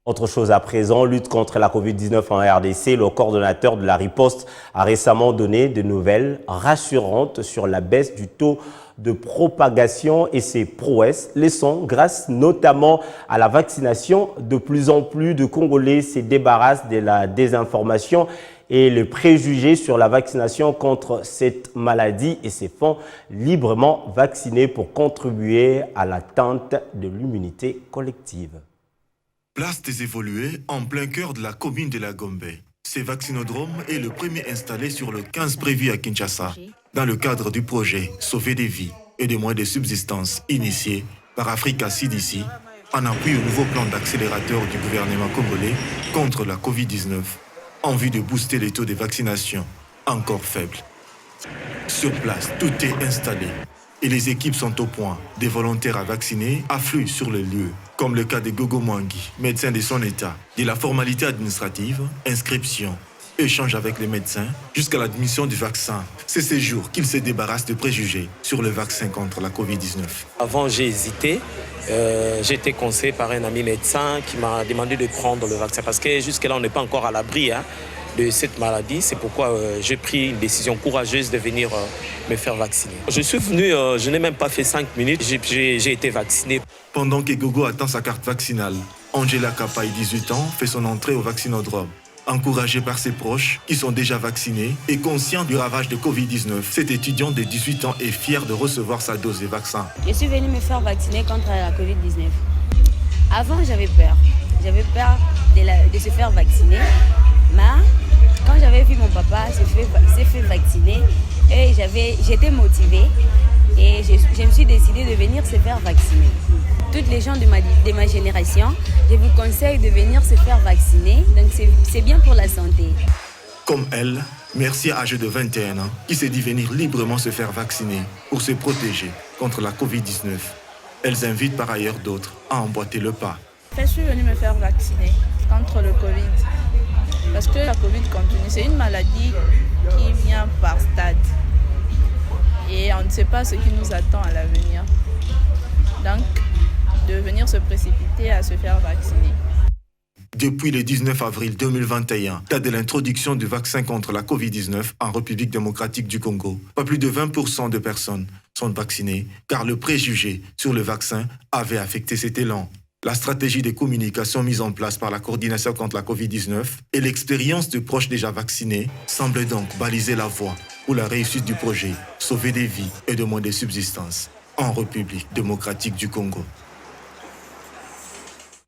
Autre chose à présent, lutte contre la Covid-19 en RDC, le coordonnateur de la riposte a récemment donné de nouvelles rassurantes sur la baisse du taux de propagation et ses prouesses, laissant, grâce notamment à la vaccination, de plus en plus de Congolais se débarrassent de la désinformation et le préjugé sur la vaccination contre cette maladie et se font librement vacciner pour contribuer à l'atteinte de l'immunité collective. Place des évolués en plein cœur de la commune de la Gombe. Ce vaccinodrome est le premier installé sur le 15 prévu à Kinshasa, dans le cadre du projet Sauver des vies et des moyens de subsistance initié par Africa CDC en appui au nouveau plan d'accélérateur du gouvernement congolais contre la Covid-19 en vue de booster les taux de vaccination encore faibles. Sur place, tout est installé et les équipes sont au point. Des volontaires à vacciner affluent sur le lieu, comme le cas de Gogo Mwangi, médecin de son état, de la formalité administrative, inscription, échange avec les médecins, jusqu'à l'admission du vaccin. C'est ces jours qu'il se débarrasse de préjugés sur le vaccin contre la Covid-19. Avant, j'ai hésité. J'ai été conseillé par un ami médecin qui m'a demandé de prendre le vaccin parce que jusque-là, on n'est pas encore à l'abri de cette maladie. C'est pourquoi j'ai pris une décision courageuse de venir me faire vacciner. Je suis venu, je n'ai même pas fait 5 minutes, j'ai été vacciné. Pendant que Gogo attend sa carte vaccinale, Angela Kapai, 18 ans, fait son entrée au vaccinodrome. Encouragée par ses proches qui sont déjà vaccinés et conscient du ravage de Covid-19, cet étudiant de 18 ans est fier de recevoir sa dose de vaccin. Je suis venue me faire vacciner contre la Covid-19. Avant, j'avais peur. J'avais peur de se faire vacciner. Mais quand j'avais vu mon papa s'est fait vacciner, et j'étais motivée et je me suis décidée de venir se faire vacciner. Toutes les gens de ma génération, je vous conseille de venir se faire vacciner, donc c'est bien pour la santé. Comme elle, Merci âgée de 21 ans qui s'est dit venir librement se faire vacciner pour se protéger contre la Covid-19. Elles invitent par ailleurs d'autres à emboîter le pas. Je suis venue me faire vacciner contre le Covid. Parce que la Covid continue. C'est une maladie qui vient par stade. Et on ne sait pas ce qui nous attend à l'avenir. Donc, de venir se précipiter à se faire vacciner. Depuis le 19 avril 2021, date de l'introduction du vaccin contre la Covid-19 en République démocratique du Congo, pas plus de 20% de personnes sont vaccinées car le préjugé sur le vaccin avait affecté cet élan. La stratégie de communication mise en place par la coordination contre la Covid-19 et l'expérience de proches déjà vaccinés semblent donc baliser la voie pour la réussite du projet Sauver des vies et de moyens de subsistance en République démocratique du Congo.